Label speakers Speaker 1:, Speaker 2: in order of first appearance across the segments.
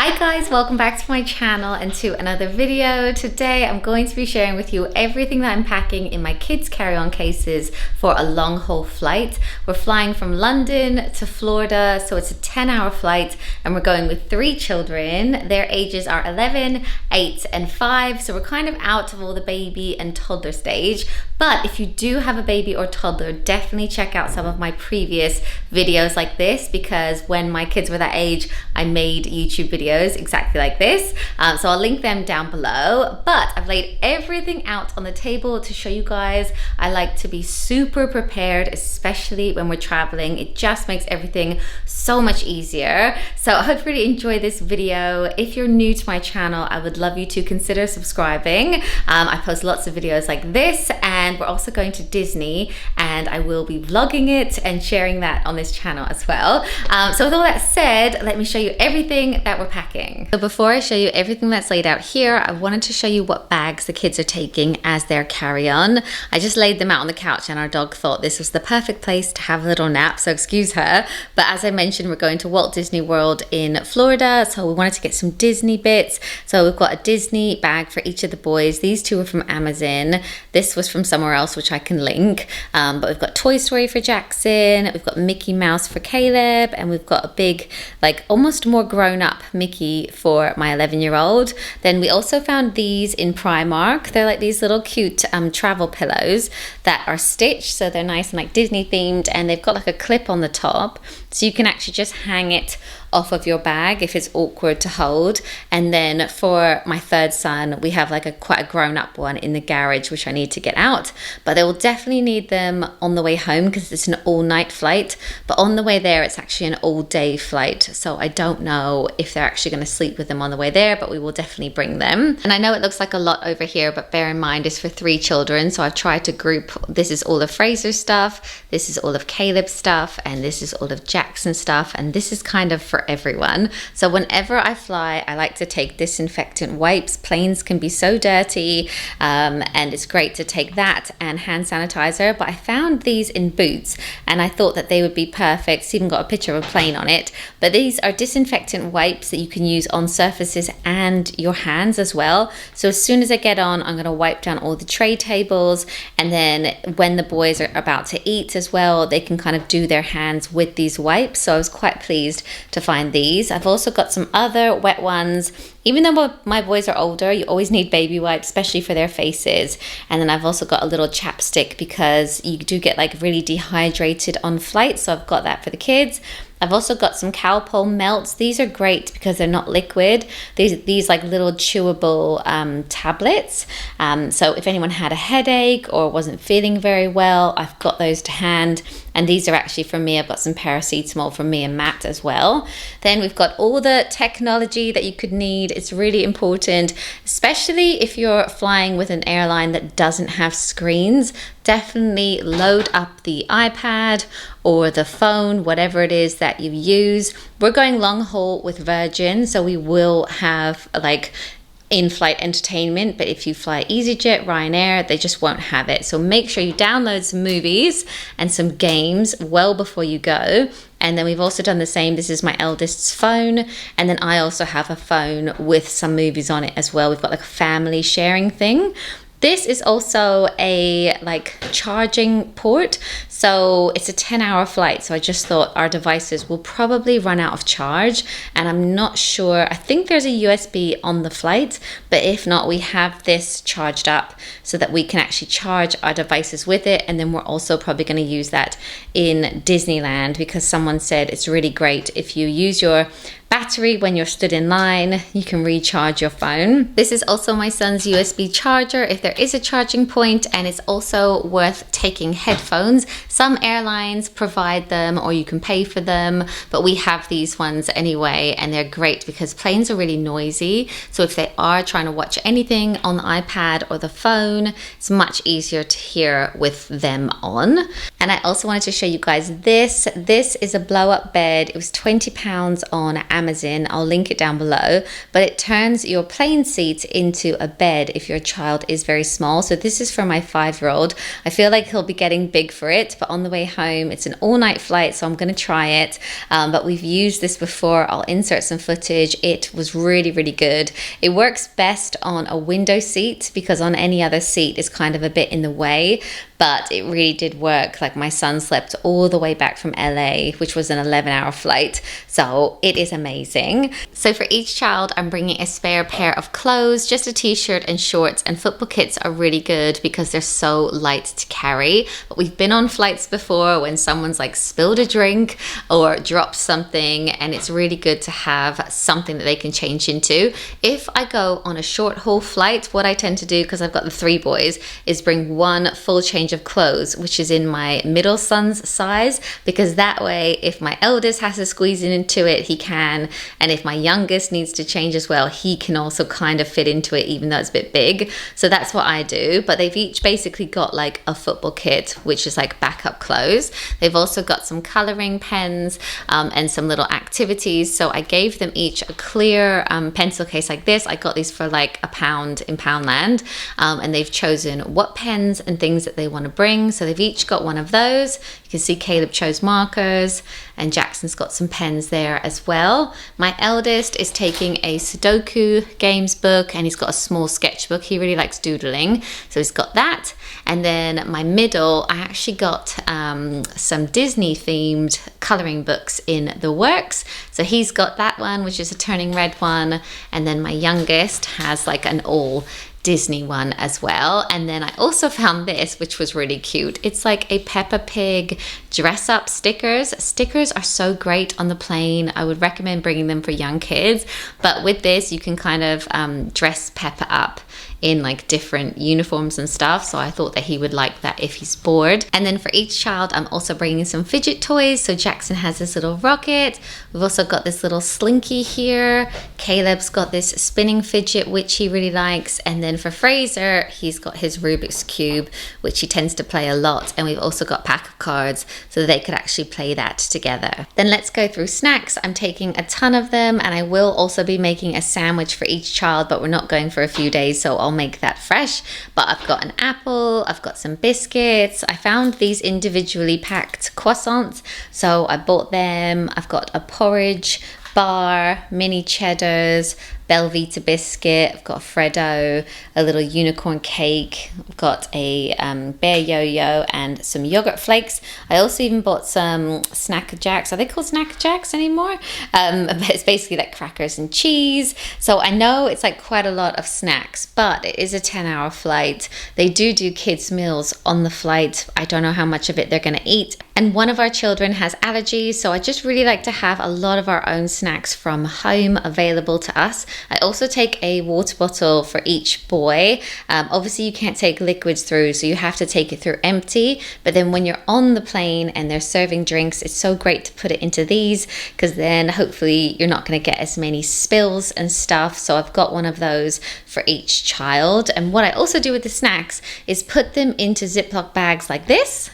Speaker 1: Hi guys, welcome back to my channel and to another video. Today I'm going to be sharing with you everything that I'm packing in my kids' carry-on cases for a long haul flight. We're flying from London to Florida, so it's a 10-hour flight and we're going with 3 children. Their ages are 11, 8 and 5, so we're kind of out of all the baby and toddler stage. But if you do have a baby or toddler, definitely check out some of my previous videos like this, because when my kids were that age, I made YouTube videos exactly like this. So I'll link them down below, but I've laid everything out on the table to show you guys. I like to be super prepared, especially when we're traveling. It just makes everything so much easier. So I hope you really enjoy this video. If you're new to my channel, I would love you to consider subscribing. I post lots of videos like this, and we're also going to Disney, and I will be vlogging it and sharing that on this channel as well. So with all that said, let me show you everything that we're packing. So before I show you everything that's laid out here, I wanted to show you what bags the kids are taking as their carry-on. I just laid them out on the couch and our dog thought this was the perfect place to have a little nap, so excuse her. But as I mentioned, we're going to Walt Disney World in Florida, so we wanted to get some Disney bits. So we've got a Disney bag for each of the boys. These two are from Amazon. This was from somewhere else, which I can link. But we've got Toy Story for Jackson, we've got Mickey Mouse for Caleb, and we've got a big, like almost more grown-up Mickey for my 11-year-old. Then we also found these in Primark. They're like these little cute travel pillows that are stitched, so they're nice and like Disney themed, and they've got like a clip on the top, so you can actually just hang it off of your bag if it's awkward to hold. And then for my third son, we have like quite a grown-up one in the garage, which I need to get out, but they will definitely need them on the way home because it's an all-night flight. But on the way there, it's actually an all-day flight, so I don't know if they're actually going to sleep with them on the way there, but we will definitely bring them. And I know it looks like a lot over here, but bear in mind it's for 3 children, so I've tried to group. This is all of Fraser's stuff, this is all of Caleb's stuff, and this is all of Jackson's stuff, and this is kind of for everyone. So whenever I fly, I like to take disinfectant wipes. Planes can be so dirty, and it's great to take that and hand sanitizer. But I found these in Boots and I thought that they would be perfect. It's even got a picture of a plane on it. But these are disinfectant wipes that you can use on surfaces and your hands as well. So as soon as I get on, I'm going to wipe down all the tray tables, and then when the boys are about to eat as well, they can kind of do their hands with these wipes. So I was quite pleased to find these. I've also got some other wet ones. Even though my boys are older, you always need baby wipes, especially for their faces. And then I've also got a little chapstick because you do get like really dehydrated on flight, so I've got that for the kids. I've also got some Calpol melts. These are great because they're not liquid. These like little chewable tablets. So if anyone had a headache or wasn't feeling very well, I've got those to hand. And these are actually from me. I've got some paracetamol from me and Matt as well. Then we've got all the technology that you could need. It's really important, especially if you're flying with an airline that doesn't have screens. Definitely load up the iPad or the phone, whatever it is that you use. We're going long haul with Virgin, so we will have like in-flight entertainment, but if you fly EasyJet, Ryanair, they just won't have it. So make sure you download some movies and some games well before you go. And then we've also done the same. This is my eldest's phone, and then I also have a phone with some movies on it as well. We've got like a family sharing thing. This is also a like charging port, so it's a 10-hour flight, so I just thought our devices will probably run out of charge, and I'm not sure. I think there's a USB on the flight, but if not, we have this charged up so that we can actually charge our devices with it. And then we're also probably going to use that in Disneyland, because someone said it's really great if you use your battery when you're stood in line, you can recharge your phone. This is also my son's USB charger if there is a charging point, and it's also worth taking headphones. Some airlines provide them or you can pay for them, but we have these ones anyway, and they're great because planes are really noisy. So if they are trying to watch anything on the iPad or the phone, it's much easier to hear with them on. And I also wanted to show you guys this. This is a blow up bed. It was £20 on Amazon. Amazon. I'll link it down below, but it turns your plane seat into a bed if your child is very small. So this is for my 5-year-old. I feel like he'll be getting big for it, but on the way home, it's an all-night flight, so I'm going to try it. But we've used this before. I'll insert some footage. It was really, really good. It works best on a window seat because on any other seat it's kind of a bit in the way, but it really did work. Like, my son slept all the way back from LA, which was an 11-hour flight, so it is amazing. So for each child, I'm bringing a spare pair of clothes, just a t-shirt and shorts, and football kits are really good because they're so light to carry. But we've been on flights before when someone's like spilled a drink or dropped something, and it's really good to have something that they can change into. If I go on a short haul flight, what I tend to do, because I've got the 3 boys, is bring one full change of clothes, which is in my middle son's size, because that way if my eldest has to squeeze into it, he can, and if my youngest needs to change as well, he can also kind of fit into it, even though it's a bit big. So that's what I do. But they've each basically got like a football kit, which is like backup clothes. They've also got some coloring pens and some little activities. So I gave them each a clear pencil case like this. I got these for like £1 in Poundland, and they've chosen what pens and things that they want to bring. So they've each got one of those. You can see Caleb chose markers, and Jackson's got some pens there as well. My eldest is taking a Sudoku games book, and he's got a small sketchbook. He really likes doodling, so he's got that. And then my middle, I actually got some Disney themed coloring books in the works, so he's got that one, which is a turning red one. And then my youngest has like an all Disney one as well. And then I also found this, which was really cute. It's like a Peppa Pig dress up stickers. Stickers are so great on the plane. I would recommend bringing them for young kids, but with this you can kind of dress Peppa up in like different uniforms and stuff, so I thought that he would like that if he's bored. And then for each child, I'm also bringing some fidget toys. So Jackson has this little rocket. We've also got this little slinky here. Caleb's got this spinning fidget, which he really likes. And then for Fraser, he's got his Rubik's Cube, which he tends to play a lot. And we've also got a pack of cards so that they could actually play that together. Then let's go through snacks. I'm taking a ton of them, and I will also be making a sandwich for each child, but we're not going for a few days, so I'll make that fresh. But I've got an apple, I've got some biscuits. I found these individually packed croissants, so I bought them. I've got a porridge bar, mini cheddars, Belvita biscuit, I've got a Freddo, a little unicorn cake, I've got a bear yo-yo and some yogurt flakes. I also even bought some Snack Jacks. Are they called Snack Jacks anymore? But it's basically like crackers and cheese. So I know it's like quite a lot of snacks, but it is a 10-hour flight. They do kids meals on the flight. I don't know how much of it they're going to eat. And one of our children has allergies, so I just really like to have a lot of our own snacks from home available to us. I also take a water bottle for each boy. Obviously you can't take liquids through, so you have to take it through empty. But then when you're on the plane and they're serving drinks, it's so great to put it into these, because then hopefully you're not going to get as many spills and stuff. So I've got one of those for each child. And what I also do with the snacks is put them into Ziploc bags like this.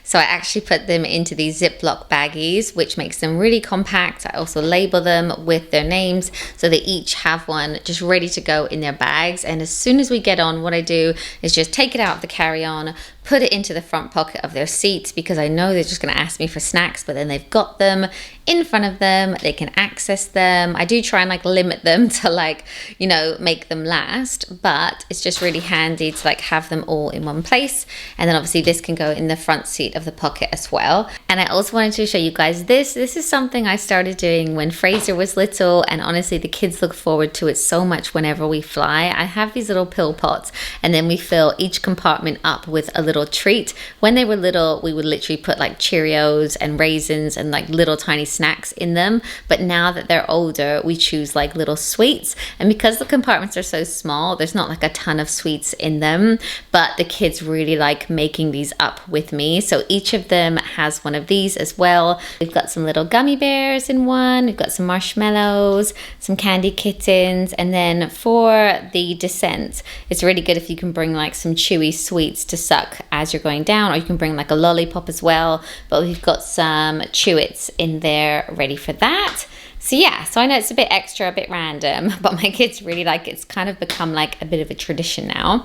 Speaker 1: So I actually put them into these Ziploc baggies, which makes them really compact. I also label them with their names, so they each have one just ready to go in their bags. And as soon as we get on, what I do is just take it out of the carry-on, put it into the front pocket of their seats, because I know they're just going to ask me for snacks, but then they've got them in front of them, they can access them. I do try and like limit them to like, you know, make them last, but it's just really handy to like have them all in one place. And then obviously this can go in the front seat of the pocket as well. And I also wanted to show you guys this. This is something I started doing when Fraser was little, and honestly the kids look forward to it so much whenever we fly. I have these little pill pots, and then we fill each compartment up with a little treat. When they were little, we would literally put like Cheerios and raisins and like little tiny snacks in them, but now that they're older, we choose like little sweets. And because the compartments are so small, there's not like a ton of sweets in them, but the kids really like making these up with me. So each of them has one of these as well. We've got some little gummy bears in one, we've got some marshmallows, some candy kittens, and then for the descent, it's really good if you can bring like some chewy sweets to suck as you're going down, or you can bring like a lollipop as well. But we've got some Chewits in there ready for that. So yeah, so I know it's a bit extra, a bit random, but my kids really like it. It's kind of become like a bit of a tradition now.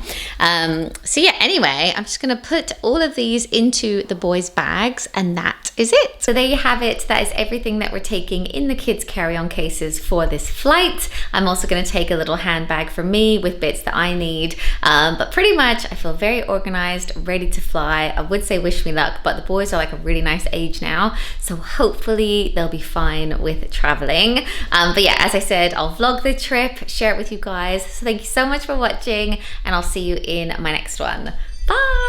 Speaker 1: So yeah, anyway, I'm just gonna put all of these into the boys' bags, and that is it. So there you have it. That is everything that we're taking in the kids' carry-on cases for this flight. I'm also gonna take a little handbag for me with bits that I need, but pretty much I feel very organized, ready to fly. I would say wish me luck, but the boys are like a really nice age now, so hopefully they'll be fine with traveling. But yeah, as I said, I'll vlog the trip, share it with you guys. So thank you so much for watching, and I'll see you in my next one. Bye.